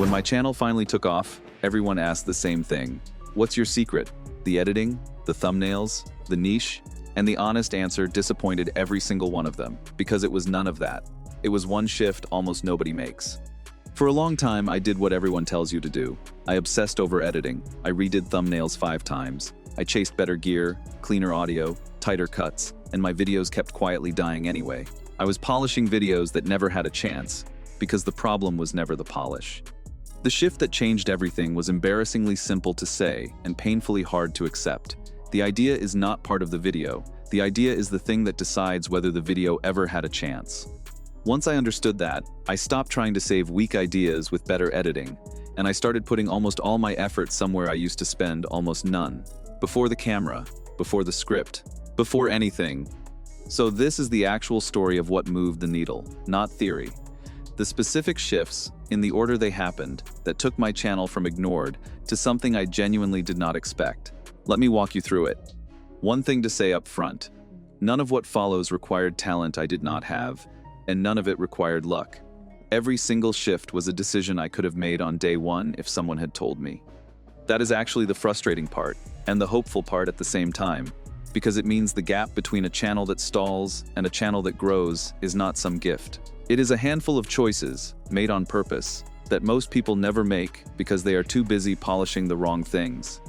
When my channel finally took off, everyone asked the same thing. What's your secret? The editing, the thumbnails, the niche? And the honest answer disappointed every single one of them, because it was none of that. It was one shift almost nobody makes. For a long time, I did what everyone tells you to do. I obsessed over editing. I redid thumbnails 5 times. I chased better gear, cleaner audio, tighter cuts, and my videos kept quietly dying anyway. I was polishing videos that never had a chance, because the problem was never the polish. The shift that changed everything was embarrassingly simple to say and painfully hard to accept. The idea is not part of the video. The idea is the thing that decides whether the video ever had a chance. Once I understood that, I stopped trying to save weak ideas with better editing, and I started putting almost all my effort somewhere I used to spend almost none. Before the camera, before the script, before anything. So this is the actual story of what moved the needle, not theory. The specific shifts, in the order they happened, that took my channel from ignored to something I genuinely did not expect. Let me walk you through it. One thing to say up front. None of what follows required talent I did not have, and none of it required luck. Every single shift was a decision I could have made on day one if someone had told me. That is actually the frustrating part, and the hopeful part at the same time, because it means the gap between a channel that stalls and a channel that grows is not some gift. It is a handful of choices, made on purpose, that most people never make because they are too busy polishing the wrong things.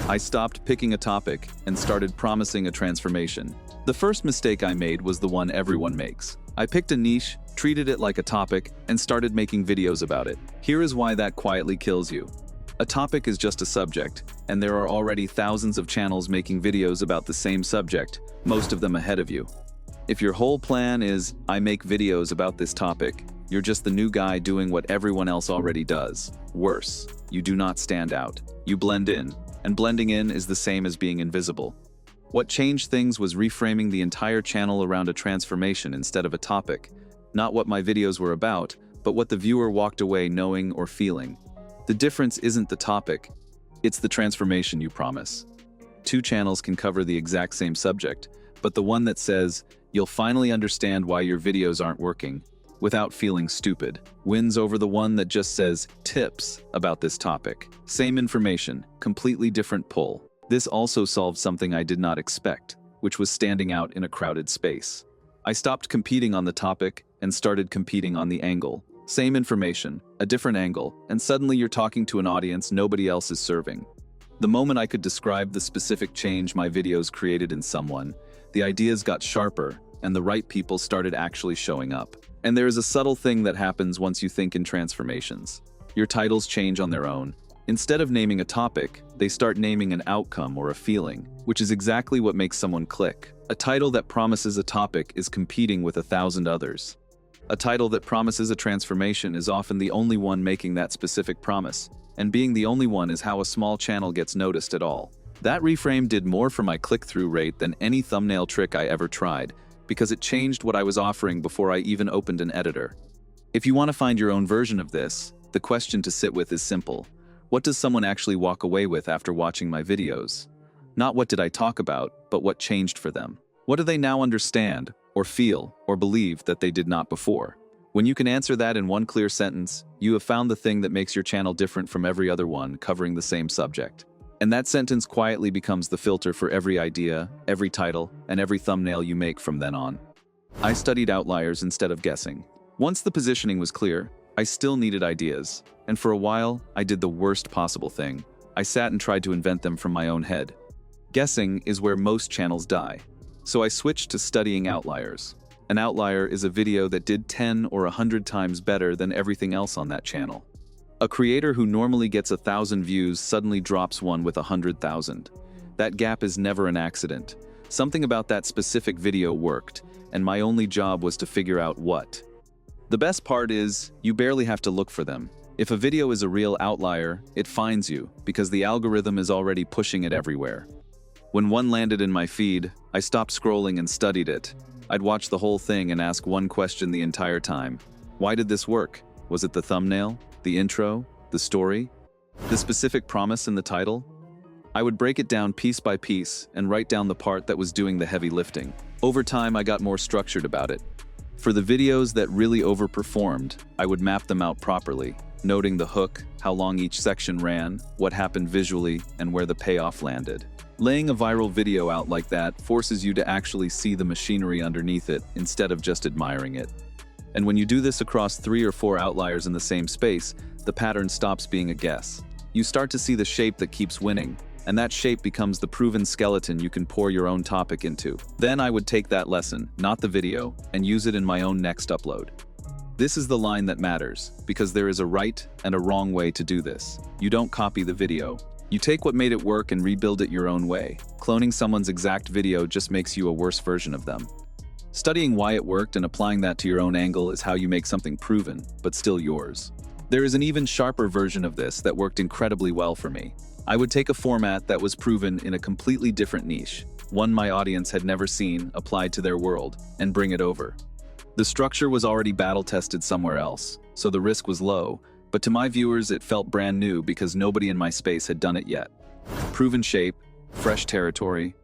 I stopped picking a topic and started promising a transformation. The first mistake I made was the one everyone makes. I picked a niche, treated it like a topic, and started making videos about it. Here is why that quietly kills you. A topic is just a subject, and there are already thousands of channels making videos about the same subject, most of them ahead of you. If your whole plan is, I make videos about this topic, you're just the new guy doing what everyone else already does. Worse, you do not stand out. You blend in, and blending in is the same as being invisible. What changed things was reframing the entire channel around a transformation instead of a topic. Not what my videos were about, but what the viewer walked away knowing or feeling. The difference isn't the topic, it's the transformation you promise. 2 channels can cover the exact same subject, but the one that says, you'll finally understand why your videos aren't working, without feeling stupid, wins over the one that just says, tips about this topic. Same information, completely different pull. This also solved something I did not expect, which was standing out in a crowded space. I stopped competing on the topic and started competing on the angle. Same information, a different angle, and suddenly you're talking to an audience nobody else is serving. The moment I could describe the specific change my videos created in someone, the ideas got sharper, and the right people started actually showing up. And there is a subtle thing that happens once you think in transformations. Your titles change on their own. Instead of naming a topic, they start naming an outcome or a feeling, which is exactly what makes someone click. A title that promises a topic is competing with 1,000 others. A title that promises a transformation is often the only one making that specific promise, and being the only one is how a small channel gets noticed at all. That reframe did more for my click-through rate than any thumbnail trick I ever tried, because it changed what I was offering before I even opened an editor. If you want to find your own version of this, the question to sit with is simple. What does someone actually walk away with after watching my videos? Not what did I talk about, but what changed for them. What do they now understand, or feel, or believe that they did not before? When you can answer that in one clear sentence, you have found the thing that makes your channel different from every other one covering the same subject. And that sentence quietly becomes the filter for every idea, every title, and every thumbnail you make from then on. I studied outliers instead of guessing. Once the positioning was clear, I still needed ideas, and for a while, I did the worst possible thing. I sat and tried to invent them from my own head. Guessing is where most channels die. So I switched to studying outliers. An outlier is a video that did 10 or 100 times better than everything else on that channel. A creator who normally gets 1,000 views suddenly drops one with 100,000. That gap is never an accident. Something about that specific video worked, and my only job was to figure out what. The best part is, you barely have to look for them. If a video is a real outlier, it finds you, because the algorithm is already pushing it everywhere. When one landed in my feed, I stopped scrolling and studied it. I'd watch the whole thing and ask one question the entire time. Why did this work? Was it the thumbnail? The intro? The story? The specific promise in the title? I would break it down piece by piece and write down the part that was doing the heavy lifting. Over time, I got more structured about it. For the videos that really overperformed, I would map them out properly. noting the hook, how long each section ran, what happened visually, and where the payoff landed. Laying a viral video out like that forces you to actually see the machinery underneath it instead of just admiring it. And when you do this across 3 or 4 outliers in the same space, the pattern stops being a guess. You start to see the shape that keeps winning, and that shape becomes the proven skeleton you can pour your own topic into. Then I would take that lesson, not the video, and use it in my own next upload. This is the line that matters, because there is a right and a wrong way to do this. You don't copy the video. You take what made it work and rebuild it your own way. Cloning someone's exact video just makes you a worse version of them. Studying why it worked and applying that to your own angle is how you make something proven, but still yours. There is an even sharper version of this that worked incredibly well for me. I would take a format that was proven in a completely different niche, one my audience had never seen applied to their world, and bring it over. The structure was already battle-tested somewhere else, so the risk was low, but to my viewers it felt brand new because nobody in my space had done it yet. Proven shape, fresh territory.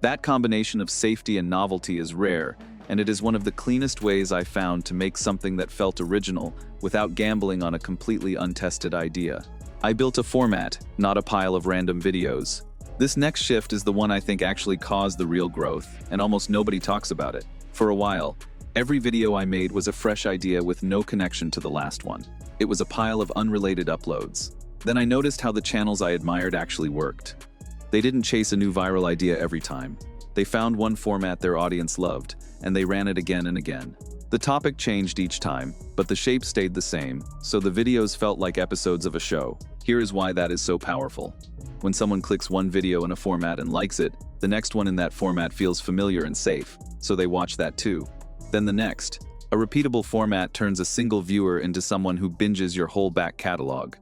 That combination of safety and novelty is rare, and it is one of the cleanest ways I found to make something that felt original without gambling on a completely untested idea. I built a format, not a pile of random videos. This next shift is the one I think actually caused the real growth, and almost nobody talks about it. For a while, every video I made was a fresh idea with no connection to the last one. It was a pile of unrelated uploads. Then I noticed how the channels I admired actually worked. They didn't chase a new viral idea every time. They found one format their audience loved, and they ran it again and again. The topic changed each time, but the shape stayed the same, so the videos felt like episodes of a show. Here is why that is so powerful. When someone clicks one video in a format and likes it, the next one in that format feels familiar and safe, so they watch that too. Then the next. A repeatable format turns a single viewer into someone who binges your whole back catalog.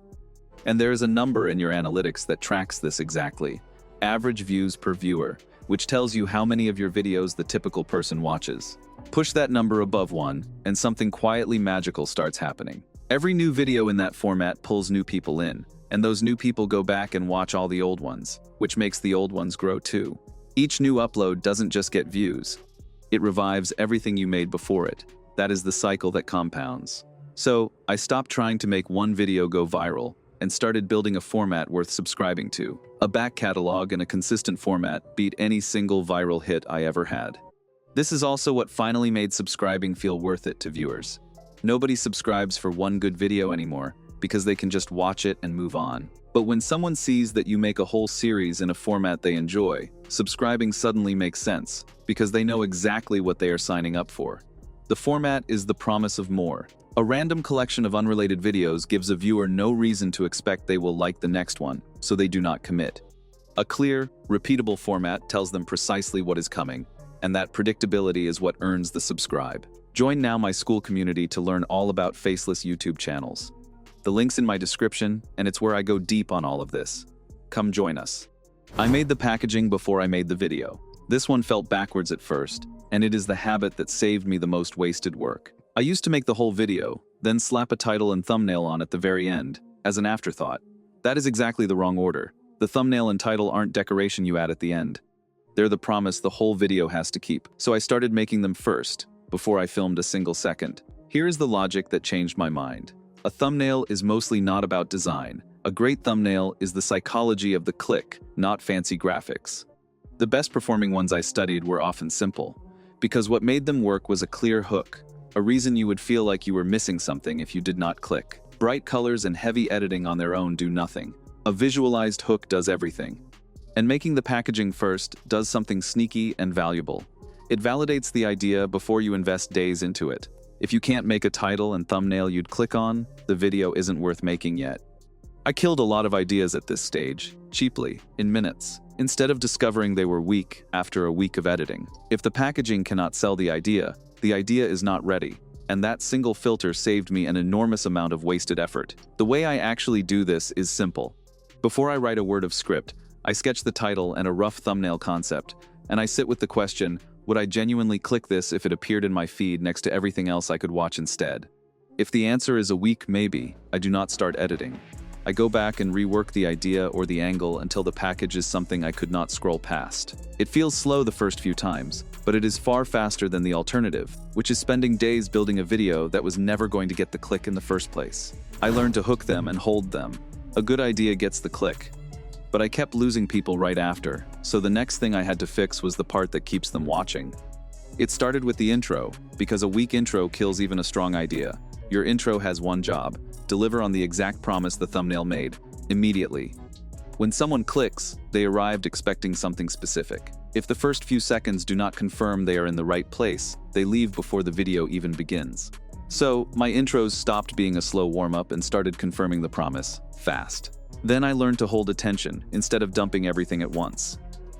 And there is a number in your analytics that tracks this exactly. Average views per viewer, which tells you how many of your videos the typical person watches. Push that number above 1, and something quietly magical starts happening. Every new video in that format pulls new people in, and those new people go back and watch all the old ones, which makes the old ones grow too. Each new upload doesn't just get views. It revives everything you made before it. That is the cycle that compounds. So, I stopped trying to make one video go viral, and started building a format worth subscribing to. A back catalog in a consistent format beat any single viral hit I ever had. This is also what finally made subscribing feel worth it to viewers. Nobody subscribes for one good video anymore, because they can just watch it and move on. But when someone sees that you make a whole series in a format they enjoy, subscribing suddenly makes sense, because they know exactly what they are signing up for. The format is the promise of more. A random collection of unrelated videos gives a viewer no reason to expect they will like the next one, so they do not commit. A clear, repeatable format tells them precisely what is coming, and that predictability is what earns the subscribe. Join now my school community to learn all about faceless YouTube channels. The link's in my description, and it's where I go deep on all of this. Come join us. I made the packaging before I made the video. This one felt backwards at first, and it is the habit that saved me the most wasted work. I used to make the whole video, then slap a title and thumbnail on at the very end, as an afterthought. That is exactly the wrong order. The thumbnail and title aren't decoration you add at the end. They're the promise the whole video has to keep. So I started making them first, before I filmed a single second. Here is the logic that changed my mind. A thumbnail is mostly not about design. A great thumbnail is the psychology of the click, not fancy graphics. The best performing ones I studied were often simple, because what made them work was a clear hook, a reason you would feel like you were missing something if you did not click. Bright colors and heavy editing on their own do nothing. A visualized hook does everything. And making the packaging first does something sneaky and valuable. It validates the idea before you invest days into it. If you can't make a title and thumbnail you'd click on, the video isn't worth making yet. I killed a lot of ideas at this stage, cheaply, in minutes, instead of discovering they were weak after a week of editing. If the packaging cannot sell the idea is not ready, and that single filter saved me an enormous amount of wasted effort. The way I actually do this is simple. Before I write a word of script, I sketch the title and a rough thumbnail concept, and I sit with the question, would I genuinely click this if it appeared in my feed next to everything else I could watch instead? If the answer is a weak maybe, I do not start editing. I go back and rework the idea or the angle until the package is something I could not scroll past. It feels slow the first few times, but it is far faster than the alternative, which is spending days building a video that was never going to get the click in the first place. I learned to hook them and hold them. A good idea gets the click. But I kept losing people right after, so the next thing I had to fix was the part that keeps them watching. It started with the intro, because a weak intro kills even a strong idea. Your intro has one job: deliver on the exact promise the thumbnail made, immediately. When someone clicks, they arrived expecting something specific. If the first few seconds do not confirm they are in the right place, they leave before the video even begins. So, my intros stopped being a slow warm-up and started confirming the promise, fast. Then I learned to hold attention, instead of dumping everything at once.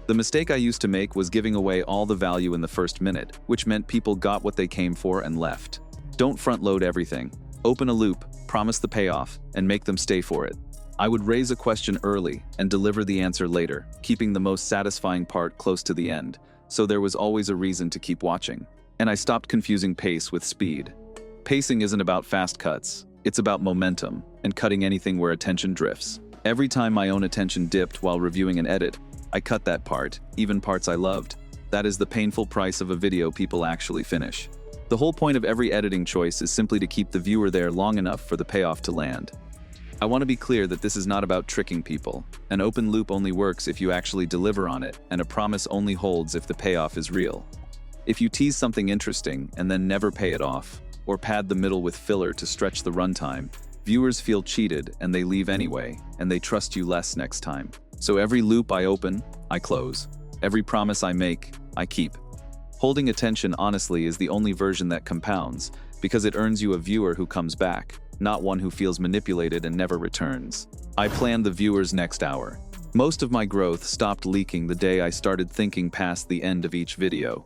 The mistake I used to make was giving away all the value in the first minute, which meant people got what they came for and left. Don't front-load everything. Open a loop, promise the payoff, and make them stay for it. I would raise a question early and deliver the answer later, keeping the most satisfying part close to the end, so there was always a reason to keep watching. And I stopped confusing pace with speed. Pacing isn't about fast cuts, it's about momentum, and cutting anything where attention drifts. Every time my own attention dipped while reviewing an edit, I cut that part, even parts I loved. That is the painful price of a video people actually finish. The whole point of every editing choice is simply to keep the viewer there long enough for the payoff to land. I want to be clear that this is not about tricking people. An open loop only works if you actually deliver on it, and a promise only holds if the payoff is real. If you tease something interesting and then never pay it off, or pad the middle with filler to stretch the runtime, viewers feel cheated and they leave anyway, and they trust you less next time. So every loop I open, I close. Every promise I make, I keep. Holding attention honestly is the only version that compounds, because it earns you a viewer who comes back, not one who feels manipulated and never returns. I planned the viewer's next hour. Most of my growth stopped leaking the day I started thinking past the end of each video.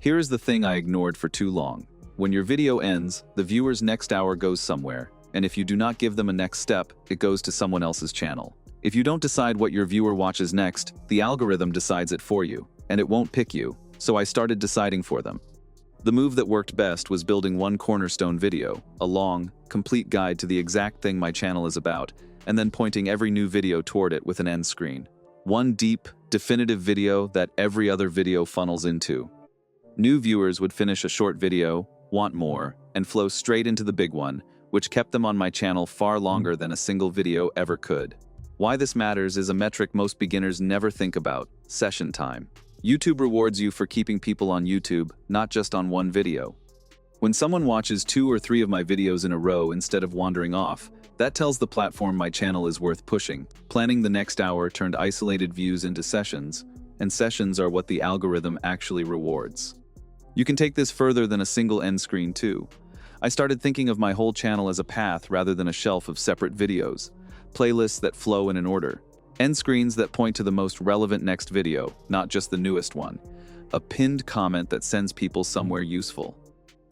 Here is the thing I ignored for too long. When your video ends, the viewer's next hour goes somewhere, and if you do not give them a next step, it goes to someone else's channel. If you don't decide what your viewer watches next, the algorithm decides it for you, and it won't pick you, so I started deciding for them. The move that worked best was building one cornerstone video, a long, complete guide to the exact thing my channel is about, and then pointing every new video toward it with an end screen. One deep, definitive video that every other video funnels into. New viewers would finish a short video, want more, and flow straight into the big one, which kept them on my channel far longer than a single video ever could. Why this matters is a metric most beginners never think about: session time. YouTube rewards you for keeping people on YouTube, not just on one video. When someone watches 2 or 3 of my videos in a row instead of wandering off, that tells the platform my channel is worth pushing. Planning the next hour turned isolated views into sessions, and sessions are what the algorithm actually rewards. You can take this further than a single end screen too. I started thinking of my whole channel as a path rather than a shelf of separate videos. Playlists that flow in an order. End screens that point to the most relevant next video, not just the newest one. A pinned comment that sends people somewhere useful.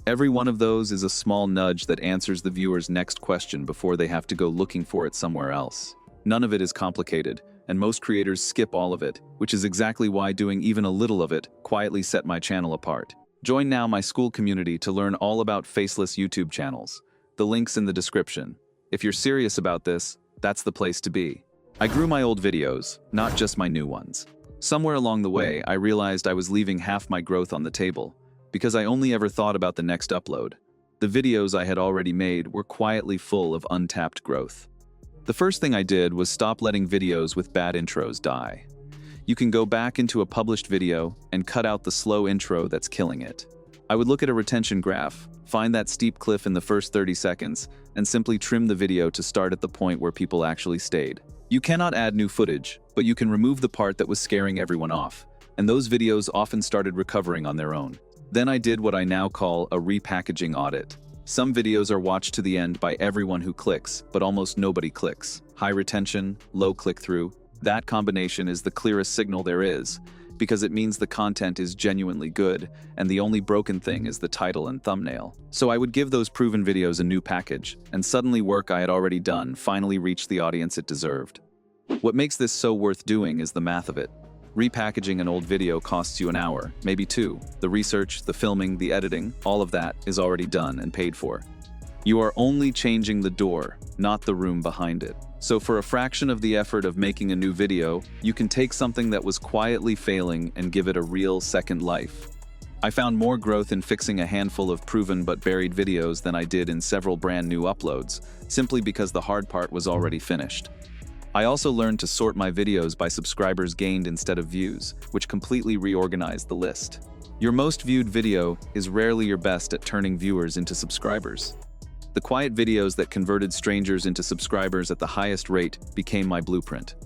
Every one of those is a small nudge that answers the viewer's next question before they have to go looking for it somewhere else. None of it is complicated, and most creators skip all of it, which is exactly why doing even a little of it quietly set my channel apart. Join now my school community to learn all about faceless YouTube channels. The link's in the description. If you're serious about this, that's the place to be. I grew my old videos, not just my new ones. Somewhere along the way, I realized I was leaving half my growth on the table, because I only ever thought about the next upload. The videos I had already made were quietly full of untapped growth. The first thing I did was stop letting videos with bad intros die. You can go back into a published video and cut out the slow intro that's killing it. I would look at a retention graph, find that steep cliff in the first 30 seconds, and simply trim the video to start at the point where people actually stayed. You cannot add new footage, but you can remove the part that was scaring everyone off, and those videos often started recovering on their own. Then I did what I now call a repackaging audit. Some videos are watched to the end by everyone who clicks, but almost nobody clicks. High retention, low click-through. That combination is the clearest signal there is, because it means the content is genuinely good, and the only broken thing is the title and thumbnail. So I would give those proven videos a new package, and suddenly work I had already done finally reached the audience it deserved. What makes this so worth doing is the math of it. Repackaging an old video costs you an hour, maybe 2. The research, the filming, the editing, all of that is already done and paid for. You are only changing the door, not the room behind it. So for a fraction of the effort of making a new video, you can take something that was quietly failing and give it a real second life. I found more growth in fixing a handful of proven but buried videos than I did in several brand new uploads, simply because the hard part was already finished. I also learned to sort my videos by subscribers gained instead of views, which completely reorganized the list. Your most viewed video is rarely your best at turning viewers into subscribers. The quiet videos that converted strangers into subscribers at the highest rate became my blueprint.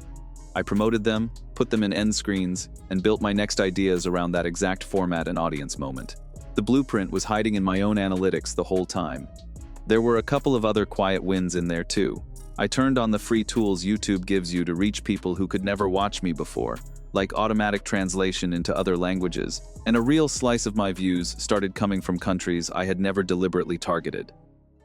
I promoted them, put them in end screens, and built my next ideas around that exact format and audience moment. The blueprint was hiding in my own analytics the whole time. There were a couple of other quiet wins in there too. I turned on the free tools YouTube gives you to reach people who could never watch me before, like automatic translation into other languages, and a real slice of my views started coming from countries I had never deliberately targeted.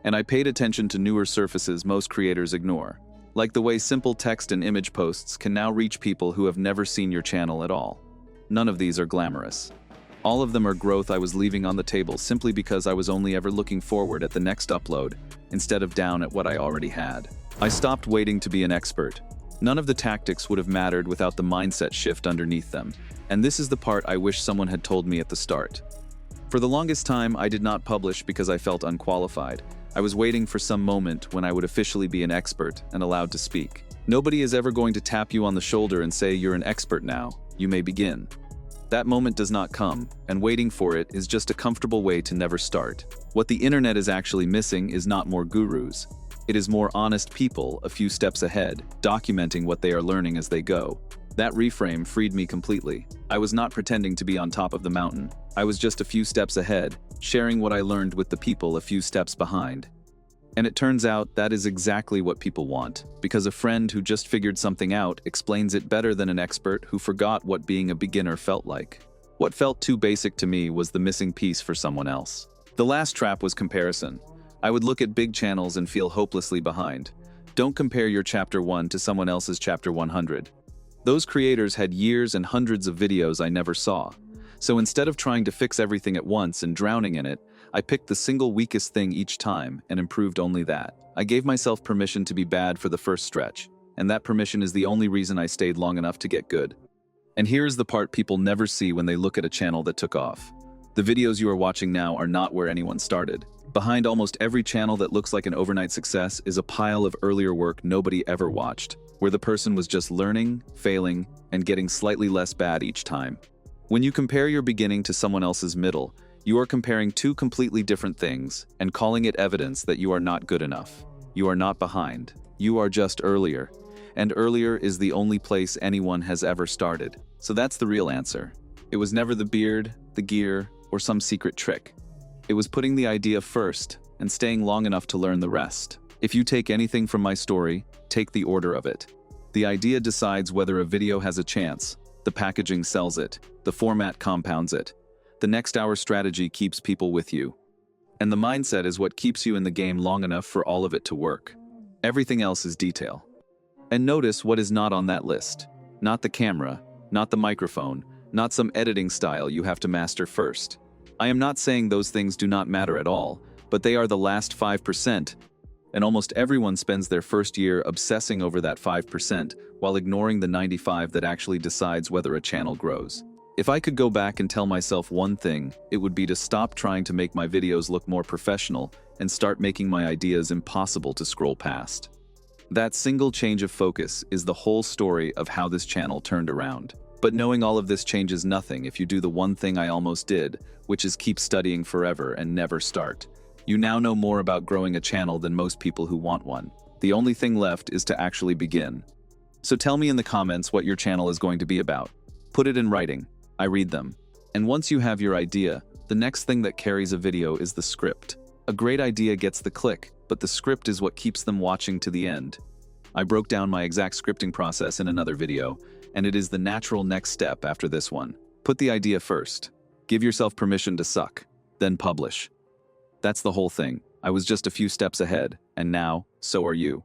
And I paid attention to newer surfaces most creators ignore, like the way simple text and image posts can now reach people who have never seen your channel at all. None of these are glamorous. All of them are growth I was leaving on the table simply because I was only ever looking forward at the next upload, instead of down at what I already had. I stopped waiting to be an expert. None of the tactics would have mattered without the mindset shift underneath them, and this is the part I wish someone had told me at the start. For the longest time, I did not publish because I felt unqualified. I was waiting for some moment when I would officially be an expert and allowed to speak. Nobody is ever going to tap you on the shoulder and say you're an expert now, you may begin. That moment does not come, and waiting for it is just a comfortable way to never start. What the internet is actually missing is not more gurus. It is more honest people a few steps ahead, documenting what they are learning as they go. That reframe freed me completely. I was not pretending to be on top of the mountain. I was just a few steps ahead, sharing what I learned with the people a few steps behind. And it turns out that is exactly what people want, because a friend who just figured something out explains it better than an expert who forgot what being a beginner felt like. What felt too basic to me was the missing piece for someone else. The last trap was comparison. I would look at big channels and feel hopelessly behind. Don't compare your chapter 1 to someone else's chapter 100. Those creators had years and hundreds of videos I never saw. So instead of trying to fix everything at once and drowning in it, I picked the single weakest thing each time and improved only that. I gave myself permission to be bad for the first stretch, and that permission is the only reason I stayed long enough to get good. And here's the part people never see when they look at a channel that took off. The videos you are watching now are not where anyone started. Behind almost every channel that looks like an overnight success is a pile of earlier work nobody ever watched, where the person was just learning, failing, and getting slightly less bad each time. When you compare your beginning to someone else's middle, you are comparing two completely different things and calling it evidence that you are not good enough. You are not behind. You are just earlier. And earlier is the only place anyone has ever started. So that's the real answer. It was never the beard, the gear, or some secret trick. It was putting the idea first and staying long enough to learn the rest. If you take anything from my story, take the order of it. The idea decides whether a video has a chance. The packaging sells it. The format compounds it. The next hour strategy keeps people with you. And the mindset is what keeps you in the game long enough for all of it to work. Everything else is detail. And notice what is not on that list. Not the camera, not the microphone, not some editing style you have to master first. I am not saying those things do not matter at all, but they are the last 5%. And almost everyone spends their first year obsessing over that 5% while ignoring the 95% that actually decides whether a channel grows. If I could go back and tell myself one thing, it would be to stop trying to make my videos look more professional and start making my ideas impossible to scroll past. That single change of focus is the whole story of how this channel turned around. But knowing all of this changes nothing if you do the one thing I almost did, which is keep studying forever and never start. You now know more about growing a channel than most people who want one. The only thing left is to actually begin. So tell me in the comments what your channel is going to be about. Put it in writing. I read them. And once you have your idea, the next thing that carries a video is the script. A great idea gets the click, but the script is what keeps them watching to the end. I broke down my exact scripting process in another video, and it is the natural next step after this one. Put the idea first. Give yourself permission to suck, then publish. That's the whole thing. I was just a few steps ahead, and now, so are you.